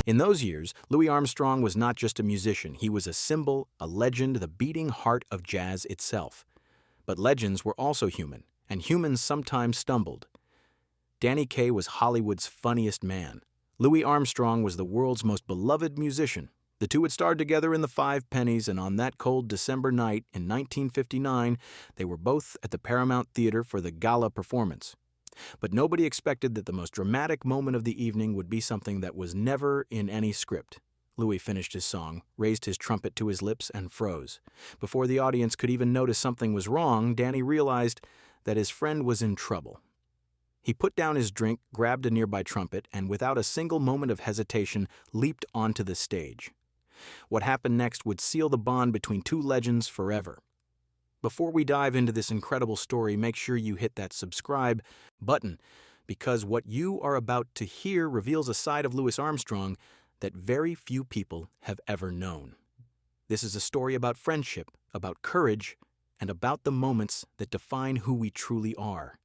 In those years, Louis Armstrong was not just a musician, he was a symbol, a legend, the beating heart of jazz itself. But legends were also human, and humans sometimes stumbled. Danny Kaye was Hollywood's funniest man. Louis Armstrong was the world's most beloved musician. The two had starred together in the Five Pennies, and on that cold December night in 1959, they were both at the Paramount Theater for the gala performance. But nobody expected that the most dramatic moment of the evening would be something that was never in any script. Louis finished his song, raised his trumpet to his lips, and froze. Before the audience could even notice something was wrong, Danny realized that his friend was in trouble. He put down his drink, grabbed a nearby trumpet, and without a single moment of hesitation, leaped onto the stage. What happened next would seal the bond between two legends forever. Before we dive into this incredible story, make sure you hit that subscribe button, because what you are about to hear reveals a side of Louis Armstrong that very few people have ever known. This is a story about friendship, about courage, and about the moments that define who we truly are.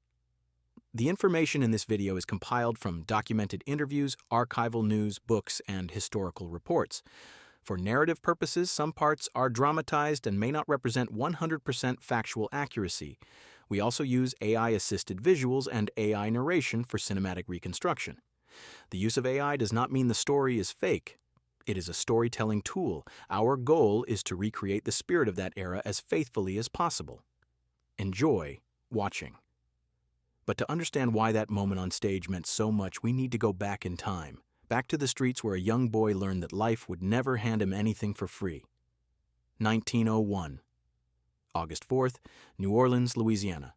The information in this video is compiled from documented interviews, archival news, books, and historical reports. For narrative purposes, some parts are dramatized and may not represent 100% factual accuracy. We also use AI-assisted visuals and AI narration for cinematic reconstruction. The use of AI does not mean the story is fake. It is a storytelling tool. Our goal is to recreate the spirit of that era as faithfully as possible. Enjoy watching. But to understand why that moment on stage meant so much, we need to go back in time. Back to the streets where a young boy learned that life would never hand him anything for free. 1901. August 4th, New Orleans, Louisiana.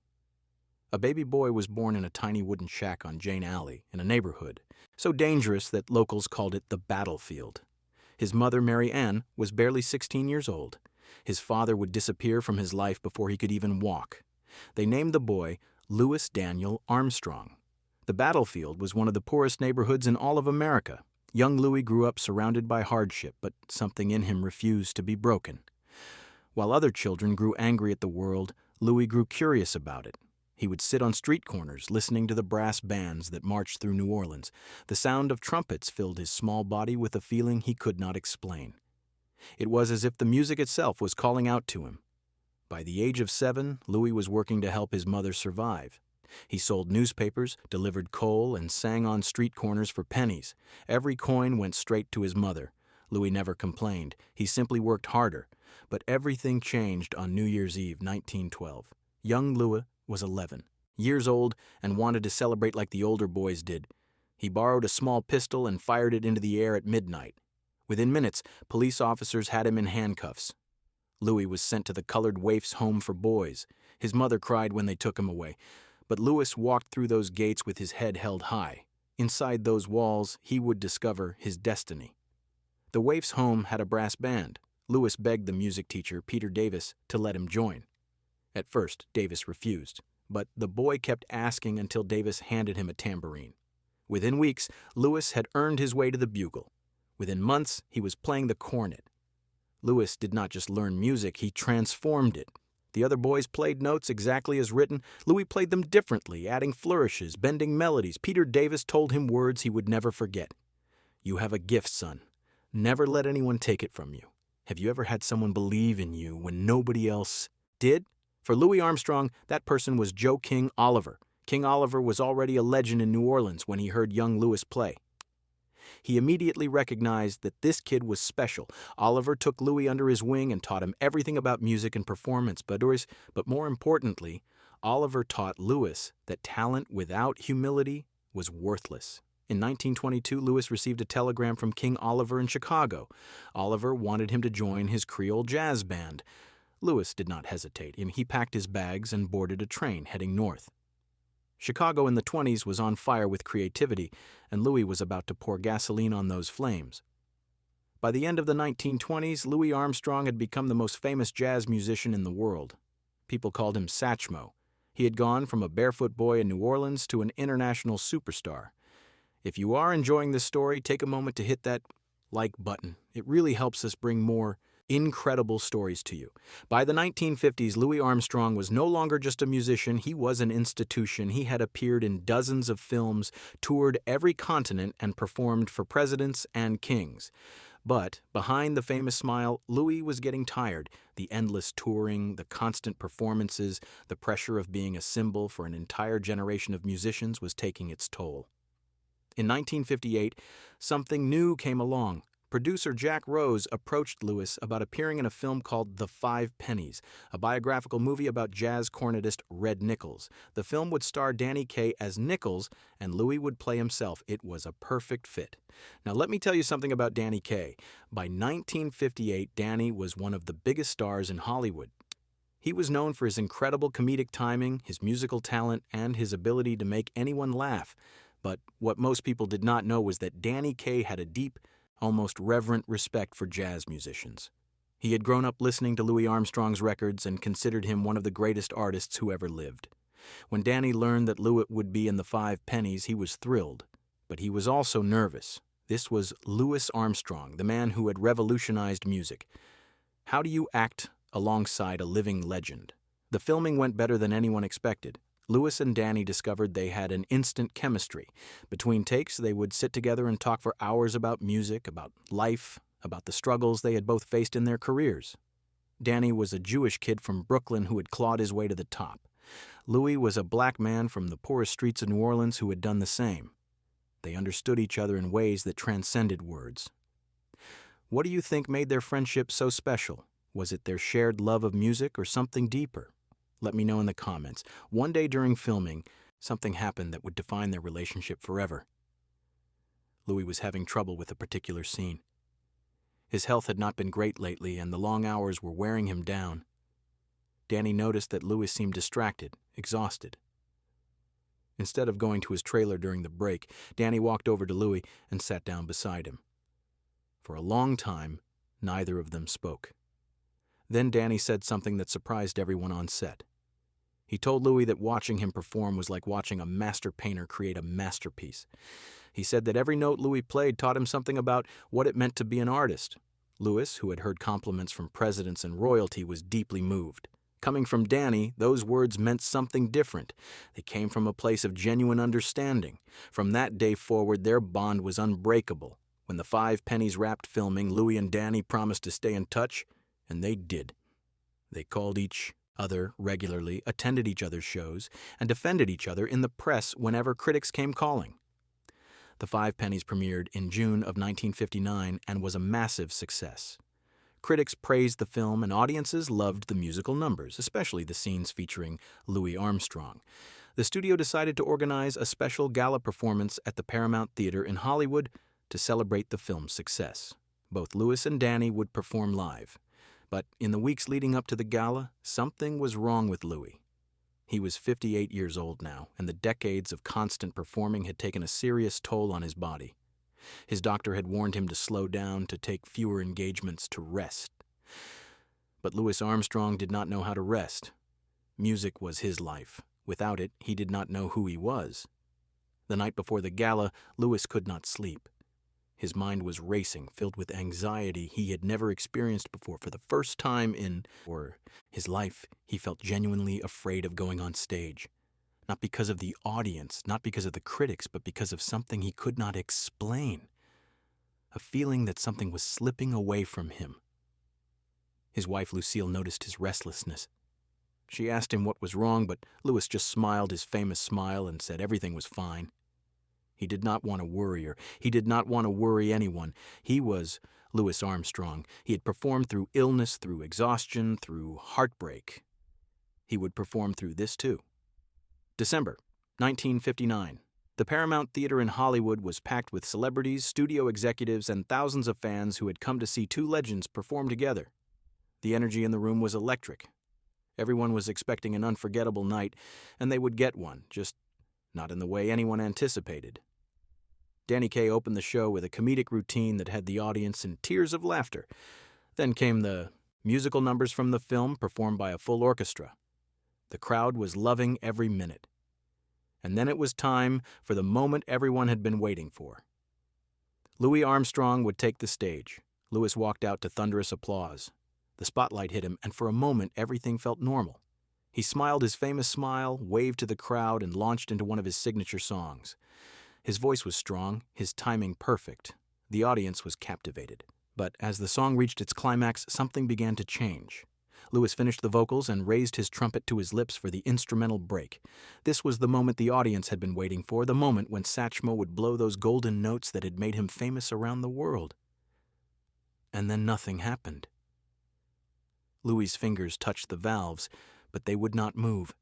A baby boy was born in a tiny wooden shack on Jane Alley, in a neighborhood, so dangerous that locals called it the battlefield. His mother, Mary Ann, was barely 16 years old. His father would disappear from his life before he could even walk. They named the boy Louis Daniel Armstrong. The battlefield was one of the poorest neighborhoods in all of America. Young Louis grew up surrounded by hardship, but something in him refused to be broken. While other children grew angry at the world, Louis grew curious about it. He would sit on street corners listening to the brass bands that marched through New Orleans. The sound of trumpets filled his small body with a feeling he could not explain. It was as if the music itself was calling out to him. By the age of 7, Louis was working to help his mother survive. He sold newspapers, delivered coal, and sang on street corners for pennies. Every coin went straight to his mother. Louis never complained. He simply worked harder. But everything changed on New Year's Eve, 1912. Young Louis was 11 years old and wanted to celebrate like the older boys did. He borrowed a small pistol and fired it into the air at midnight. Within minutes, police officers had him in handcuffs. Louis was sent to the colored waifs' home for boys. His mother cried when they took him away. But Louis walked through those gates with his head held high. Inside those walls, he would discover his destiny. The waifs' home had a brass band. Louis begged the music teacher, Peter Davis, to let him join. At first, Davis refused, but the boy kept asking until Davis handed him a tambourine. Within weeks, Louis had earned his way to the bugle. Within months, he was playing the cornet. Louis did not just learn music, he transformed it. The other boys played notes exactly as written. Louis played them differently, adding flourishes, bending melodies. Peter Davis told him words he would never forget. "You have a gift, son. Never let anyone take it from you. Have you ever had someone believe in you when nobody else did?" For Louis Armstrong, that person was Joe King Oliver. King Oliver was already a legend in New Orleans when he heard young Louis play. He immediately recognized that this kid was special. Oliver took Louis under his wing and taught him everything about music and performance, but more importantly, Oliver taught Louis that talent without humility was worthless. In 1922, Louis received a telegram from King Oliver in Chicago. Oliver wanted him to join his Creole jazz band. Louis did not hesitate, and he packed his bags and boarded a train heading north. Chicago in the 20s was on fire with creativity, and Louis was about to pour gasoline on those flames. By the end of the 1920s, Louis Armstrong had become the most famous jazz musician in the world. People called him Satchmo. He had gone from a barefoot boy in New Orleans to an international superstar. If you are enjoying this story, take a moment to hit that like button. It really helps us bring more incredible stories to you. By the 1950s, Louis Armstrong was no longer just a musician, he was an institution. He had appeared in dozens of films, toured every continent, and performed for presidents and kings. But behind the famous smile, Louis was getting tired. The endless touring, the constant performances, the pressure of being a symbol for an entire generation of musicians was taking its toll. In 1958, something new came along. Producer Jack Rose approached Louis about appearing in a film called The Five Pennies, a biographical movie about jazz cornetist Red Nichols. The film would star Danny Kaye as Nichols, and Louis would play himself. It was a perfect fit. Now let me tell you something about Danny Kaye. By 1958, Danny was one of the biggest stars in Hollywood. He was known for his incredible comedic timing, his musical talent, and his ability to make anyone laugh. But what most people did not know was that Danny Kaye had a deep, almost reverent respect for jazz musicians. He had grown up listening to Louis Armstrong's records and considered him one of the greatest artists who ever lived. When Danny learned that Louis would be in The Five Pennies, he was thrilled. But he was also nervous. This was Louis Armstrong, the man who had revolutionized music. How do you act alongside a living legend? The filming went better than anyone expected. Louis and Danny discovered they had an instant chemistry. Between takes, they would sit together and talk for hours about music, about life, about the struggles they had both faced in their careers. Danny was a Jewish kid from Brooklyn who had clawed his way to the top. Louis was a black man from the poorest streets of New Orleans who had done the same. They understood each other in ways that transcended words. What do you think made their friendship so special? Was it their shared love of music or something deeper? Let me know in the comments. One day during filming, something happened that would define their relationship forever. Louis was having trouble with a particular scene. His health had not been great lately, and the long hours were wearing him down. Danny noticed that Louis seemed distracted, exhausted. Instead of going to his trailer during the break, Danny walked over to Louis and sat down beside him. For a long time, neither of them spoke. Then Danny said something that surprised everyone on set. He told Louis that watching him perform was like watching a master painter create a masterpiece. He said that every note Louis played taught him something about what it meant to be an artist. Louis, who had heard compliments from presidents and royalty, was deeply moved. Coming from Danny, those words meant something different. They came from a place of genuine understanding. From that day forward, their bond was unbreakable. When The Five Pennies wrapped filming, Louis and Danny promised to stay in touch, and they did. They called each other regularly, attended each other's shows, and defended each other in the press whenever critics came calling. The Five Pennies premiered in June of 1959 and was a massive success. Critics praised the film and audiences loved the musical numbers, especially the scenes featuring Louis Armstrong. The studio decided to organize a special gala performance at the Paramount Theater in Hollywood to celebrate the film's success. Both Louis and Danny would perform live. But in the weeks leading up to the gala, something was wrong with Louis. He was 58 years old now, and the decades of constant performing had taken a serious toll on his body. His doctor had warned him to slow down, to take fewer engagements, to rest. But Louis Armstrong did not know how to rest. Music was his life. Without it, he did not know who he was. The night before the gala, Louis could not sleep. His mind was racing, filled with anxiety he had never experienced before. For the first time in his life, he felt genuinely afraid of going on stage. Not because of the audience, not because of the critics, but because of something he could not explain. A feeling that something was slipping away from him. His wife, Lucille, noticed his restlessness. She asked him what was wrong, but Louis just smiled his famous smile and said everything was fine. He did not want to worry her. He did not want to worry anyone. He was Louis Armstrong. He had performed through illness, through exhaustion, through heartbreak. He would perform through this too. December 1959. The Paramount Theater in Hollywood was packed with celebrities, studio executives, and thousands of fans who had come to see two legends perform together. The energy in the room was electric. Everyone was expecting an unforgettable night, and they would get one, just not in the way anyone anticipated. Danny Kaye opened the show with a comedic routine that had the audience in tears of laughter. Then came the musical numbers from the film, performed by a full orchestra. The crowd was loving every minute. And then it was time for the moment everyone had been waiting for. Louis Armstrong would take the stage. Louis walked out to thunderous applause. The spotlight hit him, and for a moment everything felt normal. He smiled his famous smile, waved to the crowd, and launched into one of his signature songs. His voice was strong, his timing perfect. The audience was captivated. But as the song reached its climax, something began to change. Lewis finished the vocals and raised his trumpet to his lips for the instrumental break. This was the moment the audience had been waiting for, the moment when Satchmo would blow those golden notes that had made him famous around the world. And then nothing happened. Louis's fingers touched the valves, but they would not move.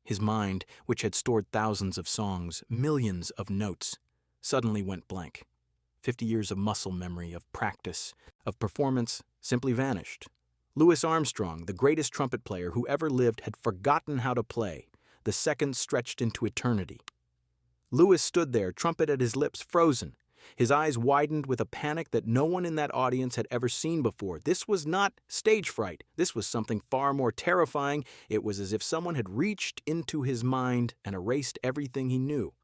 His mind, which had stored thousands of songs, millions of notes, suddenly went blank. 50 years of muscle memory, of practice, of performance, simply vanished. Louis Armstrong, the greatest trumpet player who ever lived, had forgotten how to play. The seconds stretched into eternity. Louis stood there, trumpet at his lips, frozen. His eyes widened with a panic that no one in that audience had ever seen before. This was not stage fright. This was something far more terrifying. It was as if someone had reached into his mind and erased everything he knew.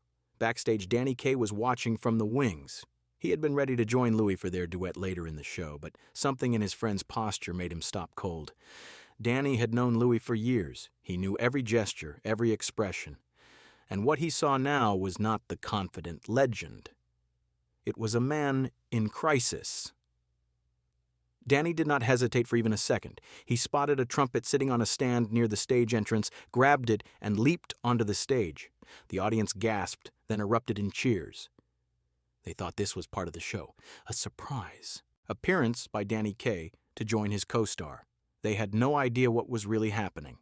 Backstage, Kaye was watching from the wings. He had been ready to join Louis for their duet later in the show, but something in his friend's posture made him stop cold. Danny had known Louis for years. He knew every gesture, every expression. And what he saw now was not the confident legend. It was a man in crisis. Danny did not hesitate for even a second. He spotted a trumpet sitting on a stand near the stage entrance, grabbed it, and leaped onto the stage. The audience gasped, then erupted in cheers. They thought this was part of the show, a surprise appearance by Kaye to join his co-star. They had no idea what was really happening.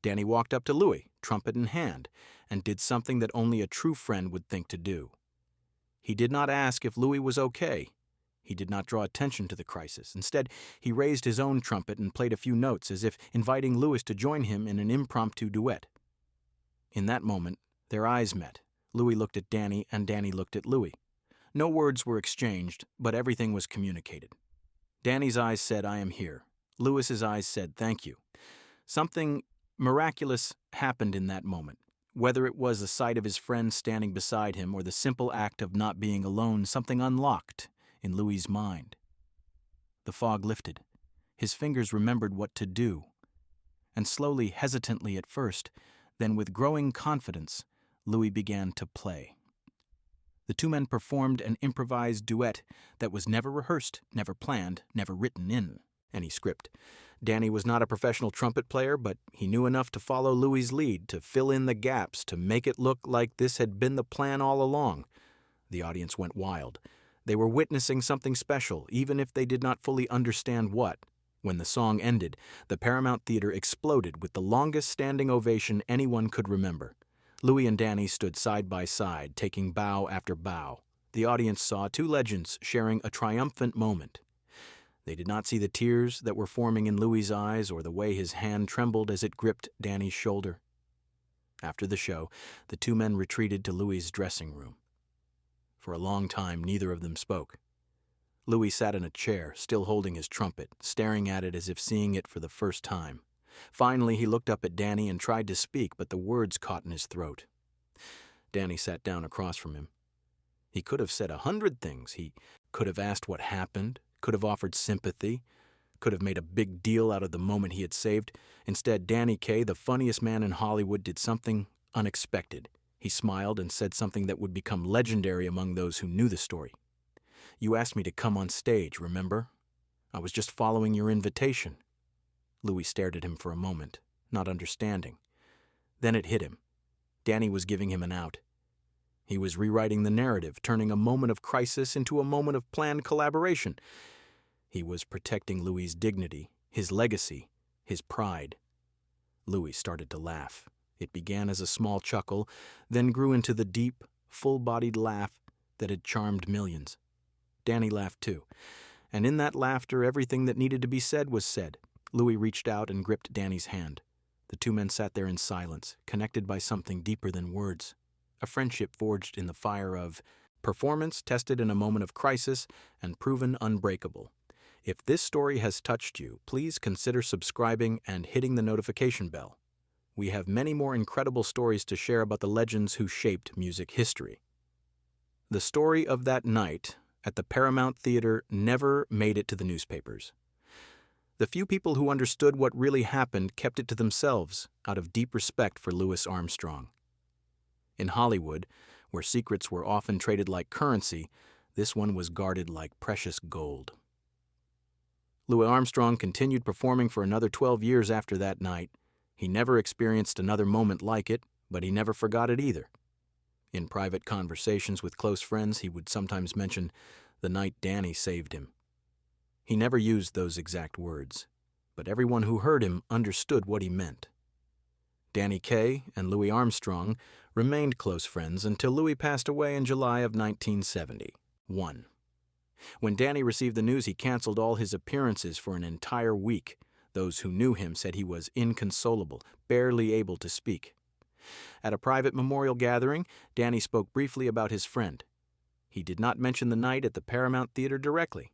Danny walked up to Louis, trumpet in hand, and did something that only a true friend would think to do. He did not ask if Louis was okay. He did not draw attention to the crisis. Instead, he raised his own trumpet and played a few notes as if inviting Louis to join him in an impromptu duet. In that moment, their eyes met. Louis looked at Danny, and Danny looked at Louis. No words were exchanged, but everything was communicated. Danny's eyes said, "I am here." Louis's eyes said, "Thank you." Something miraculous happened in that moment. Whether it was the sight of his friend standing beside him or the simple act of not being alone, something unlocked in Louis's mind. The fog lifted. His fingers remembered what to do. And slowly, hesitantly at first, then with growing confidence, Louis began to play. The two men performed an improvised duet that was never rehearsed, never planned, never written in any script. Danny was not a professional trumpet player, but he knew enough to follow Louis's lead, to fill in the gaps, to make it look like this had been the plan all along. The audience went wild. They were witnessing something special, even if they did not fully understand what. When the song ended, the Paramount Theater exploded with the longest standing ovation anyone could remember. Louis and Danny stood side by side, taking bow after bow. The audience saw two legends sharing a triumphant moment. They did not see the tears that were forming in Louis's eyes or the way his hand trembled as it gripped Danny's shoulder. After the show, the two men retreated to Louis's dressing room. For a long time, neither of them spoke. Louis sat in a chair, still holding his trumpet, staring at it as if seeing it for the first time. Finally, he looked up at Danny and tried to speak, but the words caught in his throat. Danny sat down across from him. He could have said 100 things. He could have asked what happened, could have offered sympathy, could have made a big deal out of the moment he had saved. Instead, Kaye, the funniest man in Hollywood, did something unexpected. He smiled and said something that would become legendary among those who knew the story. "You asked me to come on stage, remember? I was just following your invitation." Louis stared at him for a moment, not understanding. Then it hit him. Danny was giving him an out. He was rewriting the narrative, turning a moment of crisis into a moment of planned collaboration. He was protecting Louis's dignity, his legacy, his pride. Louis started to laugh. It began as a small chuckle, then grew into the deep, full-bodied laugh that had charmed millions. Danny laughed too, and in that laughter everything that needed to be said was said. Louis reached out and gripped Danny's hand. The two men sat there in silence, connected by something deeper than words. A friendship forged in the fire of performance tested in a moment of crisis and proven unbreakable. If this story has touched you, please consider subscribing and hitting the notification bell. We have many more incredible stories to share about the legends who shaped music history. The story of that night at the Paramount Theater never made it to the newspapers. The few people who understood what really happened kept it to themselves out of deep respect for Louis Armstrong. In Hollywood, where secrets were often traded like currency, this one was guarded like precious gold. Louis Armstrong continued performing for another 12 years after that night. He never experienced another moment like it, but he never forgot it either. In private conversations with close friends, he would sometimes mention the night Danny saved him. He never used those exact words, but everyone who heard him understood what he meant. Danny Kaye and Louis Armstrong remained close friends until Louis passed away in July of 1971. When Danny received the news, he canceled all his appearances for an entire week. Those who knew him said he was inconsolable, barely able to speak. At a private memorial gathering, Danny spoke briefly about his friend. He did not mention the night at the Paramount Theater directly.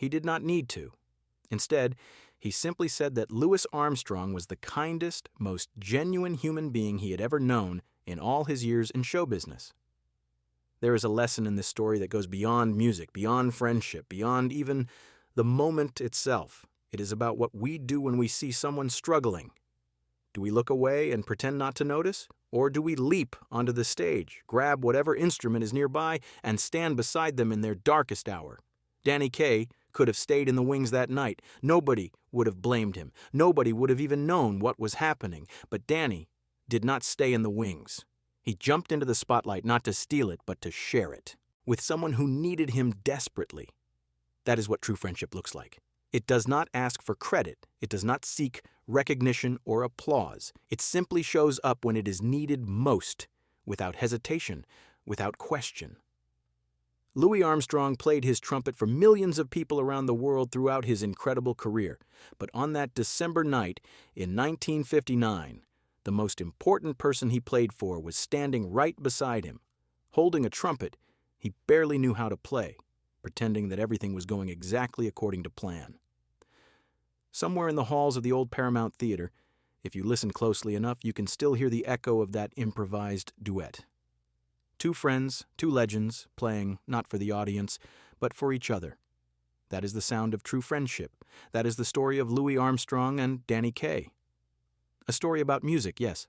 He did not need to. Instead, he simply said that Louis Armstrong was the kindest, most genuine human being he had ever known in all his years in show business. There is a lesson in this story that goes beyond music, beyond friendship, beyond even the moment itself. It is about what we do when we see someone struggling. Do we look away and pretend not to notice? Or do we leap onto the stage, grab whatever instrument is nearby, and stand beside them in their darkest hour? Danny Kaye could have stayed in the wings that night. Nobody would have blamed him. Nobody would have even known what was happening. But Danny did not stay in the wings. He jumped into the spotlight not to steal it, but to share it with someone who needed him desperately. That is what true friendship looks like. It does not ask for credit. It does not seek recognition or applause. It simply shows up when it is needed most, without hesitation, without question. Louis Armstrong played his trumpet for millions of people around the world throughout his incredible career. But on that December night in 1959, the most important person he played for was standing right beside him, holding a trumpet he barely knew how to play, pretending that everything was going exactly according to plan. Somewhere in the halls of the old Paramount Theater, if you listen closely enough, you can still hear the echo of that improvised duet. Two friends, two legends, playing not for the audience, but for each other. That is the sound of true friendship. That is the story of Louis Armstrong and Danny Kaye. A story about music, yes,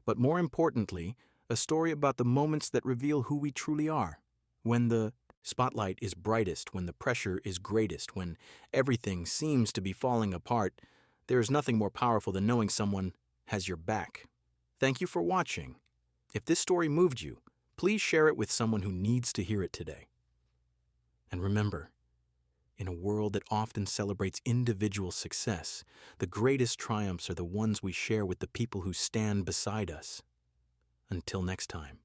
but more importantly, a story about the moments that reveal who we truly are. When the spotlight is brightest, when the pressure is greatest, when everything seems to be falling apart, there is nothing more powerful than knowing someone has your back. Thank you for watching. If this story moved you, please share it with someone who needs to hear it today. And remember, in a world that often celebrates individual success, the greatest triumphs are the ones we share with the people who stand beside us. Until next time.